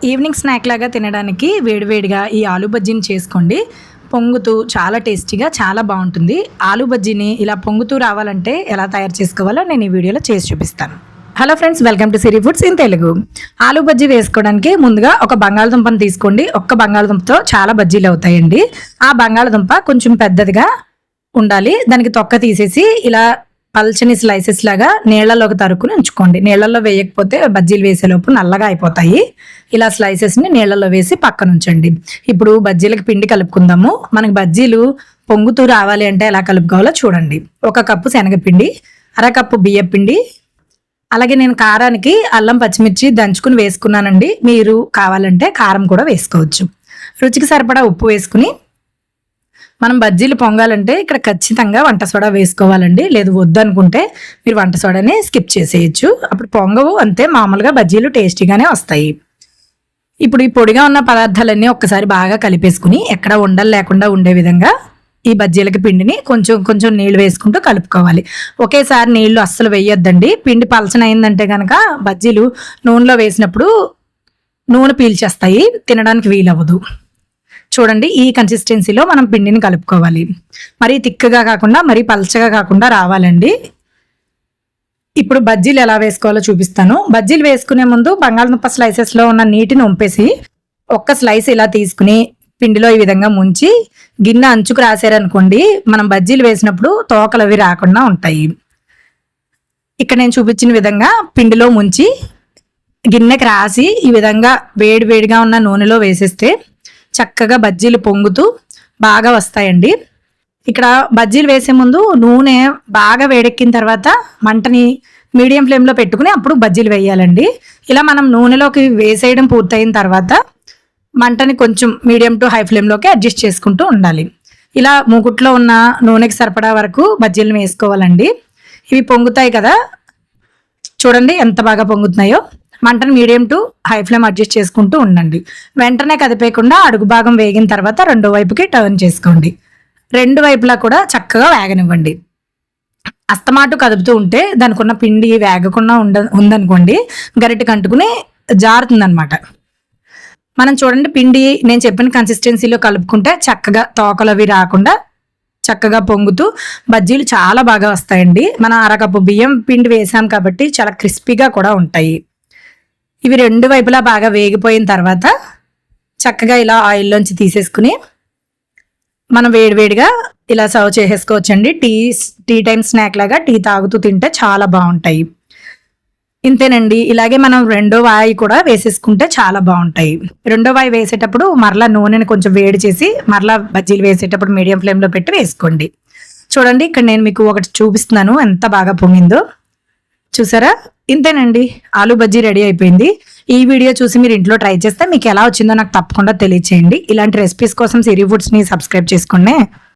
Evening snack లాగా తినడానికి వేడివేడిగా ఈ ఆలూ బజ్జీని చేసుకోండి. పొంగుతూ చాలా టేస్టీగా చాలా బాగుంటుంది. ఆలూ బజ్జీని ఇలా పొంగుతూ రావాలంటే ఎలా తయారు చేసుకోవాలో నేను ఈ వీడియోలో చేసి చూపిస్తాను. Hello friends, welcome to Siri foods in Telugu. Aloo bajji వేసుకోవడానికి ముందుగా ఒక బంగాళదుంపను తీసుకోండి. ఒక్క బంగాళదుంపతో చాలా బజ్జీలు అవుతాయండి. ఆ బంగాళదుంప కొంచెం పెద్దదిగా ఉండాలి. దానికి తొక్క తీసేసి ఇలా పల్చని స్లైసెస్ లాగా నీళ్లలోకి తరుక్కుని ఉంచుకోండి. నీళ్లలో వేయకపోతే బజ్జీలు వేసేలోపు నల్లగా అయిపోతాయి. ఇలా స్లైసెస్ని నీళ్లలో వేసి పక్కన ఉంచండి. ఇప్పుడు బజ్జీలకు పిండి కలుపుకుందాము. మనకి బజ్జీలు పొంగుతూ రావాలి అంటే ఎలా కలుపుకోవాలో చూడండి. 1 కప్పు శనగపిండి, 1/2 కప్పు బియ్యం పిండి, అలాగే నేను కారానికి అల్లం పచ్చిమిర్చి దంచుకుని వేసుకున్నానండి. మీరు కావాలంటే కారం కూడా వేసుకోవచ్చు. రుచికి సరిపడా ఉప్పు వేసుకుని మనం బజ్జీలు పొంగాలంటే ఇక్కడ ఖచ్చితంగా వంట సోడా వేసుకోవాలండి. లేదు వద్దనుకుంటే మీరు వంట సోడాని స్కిప్ చేసేయచ్చు. అప్పుడు పొంగవు, అంతే. మామూలుగా బజ్జీలు టేస్టీగానే వస్తాయి. ఇప్పుడు ఈ పొడిగా ఉన్న పదార్థాలన్నీ ఒక్కసారి బాగా కలిపేసుకుని ఎక్కడ ఉండలు లేకుండా ఉండే విధంగా ఈ బజ్జీలకి పిండిని కొంచెం కొంచెం నీళ్లు వేసుకుంటూ కలుపుకోవాలి. ఒకేసారి నీళ్లు అస్సలు వేయొద్దండి. పిండి పలచనైందంటే కనుక బజ్జీలు నూనెలో వేసినప్పుడు నూనె పీల్చేస్తాయి, తినడానికి వీలవ్వదు. చూడండి, ఈ కన్సిస్టెన్సీలో మనం పిండిని కలుపుకోవాలి. మరీ తిక్కగా కాకుండా మరీ పలచగా కాకుండా రావాలండి. ఇప్పుడు బజ్జీలు ఎలా వేసుకోవాలో చూపిస్తాను. బజ్జీలు వేసుకునే ముందు బంగాళదుంప స్లైసెస్లో ఉన్న నీటిని వంపేసి ఒక్క స్లైస్ ఇలా తీసుకుని పిండిలో ఈ విధంగా ముంచి గిన్నె అంచుకు రాసారనుకోండి, మనం బజ్జీలు వేసినప్పుడు తోకలు అవి రాకుండా ఉంటాయి. ఇక్కడ నేను చూపించిన విధంగా పిండిలో ముంచి గిన్నెకి రాసి ఈ విధంగా వేడివేడిగా ఉన్న నూనెలో వేసేస్తే చక్కగా బజ్జీలు పొంగుతూ బాగా వస్తాయండి. ఇక్కడ బజ్జీలు వేసే ముందు నూనె బాగా వేడెక్కిన తర్వాత మంటని మీడియం ఫ్లేమ్లో పెట్టుకుని అప్పుడు బజ్జీలు వేయాలండి. ఇలా మనం నూనెలోకి వేసేయడం పూర్తయిన తర్వాత మంటని కొంచెం మీడియం టు హై ఫ్లేమ్లోకి అడ్జస్ట్ చేసుకుంటూ ఉండాలి. ఇలా మూకుట్లో ఉన్న నూనెకి సరిపడా వరకు బజ్జీలను వేసుకోవాలండి. ఇవి పొంగుతాయి కదా, చూడండి ఎంత బాగా పొంగుతున్నాయో. మంటను medium to high flame adjust చేసుకుంటూ ఉండండి. వెంటనే కదిపేయకుండా అడుగు భాగం వేగిన తర్వాత రెండో వైపుకి టర్న్ చేసుకోండి. రెండు వైపులా కూడా చక్కగా వేగనివ్వండి. అస్తమాటు కదుపుతూ ఉంటే దానికి ఉన్న పిండి వేగకుండా ఉందనుకోండి, గరిటె కంటుకుని జారుతుందనమాట. మనం చూడండి, పిండి నేను చెప్పిన కన్సిస్టెన్సీలో కలుపుకుంటే చక్కగా తోకలు అవి రాకుండా చక్కగా పొంగుతూ బజ్జీలు చాలా బాగా వస్తాయండి. మనం 1/2 కప్పు బియ్యం పిండి వేసాం కాబట్టి చాలా క్రిస్పీగా కూడా ఉంటాయి. ఇవి రెండు వైపులా బాగా వేగిపోయిన తర్వాత చక్కగా ఇలా ఆయిల్లోంచి తీసేసుకుని మనం వేడివేడిగా ఇలా సర్వ్ చేసేసుకోవచ్చండి. టీ టైం స్నాక్ లాగా టీ తాగుతూ తింటే చాలా బాగుంటాయి. ఇంతేనండి. ఇలాగే మనం రెండో వాయి కూడా వేసేసుకుంటే చాలా బాగుంటాయి. రెండో వాయి వేసేటప్పుడు మరలా నూనెని కొంచెం వేడి చేసి మరలా బజ్జీలు వేసేటప్పుడు మీడియం ఫ్లేమ్లో పెట్టి వేసుకోండి. చూడండి, ఇక్కడ నేను మీకు ఒకటి చూపిస్తున్నాను ఎంత బాగా పొంగిందో. చూసారా? ఇంతేనండి, ఆలూ బజ్జీ రెడీ అయిపోయింది. ఈ వీడియో చూసి మీరు ఇంట్లో ట్రై చేస్తే మీకు ఎలా వచ్చిందో నాకు తప్పకుండా తెలియచేయండి. ఇలాంటి రెసిపీస్ కోసం సిరి ఫుడ్స్ని సబ్స్క్రైబ్ చేసుకోండి.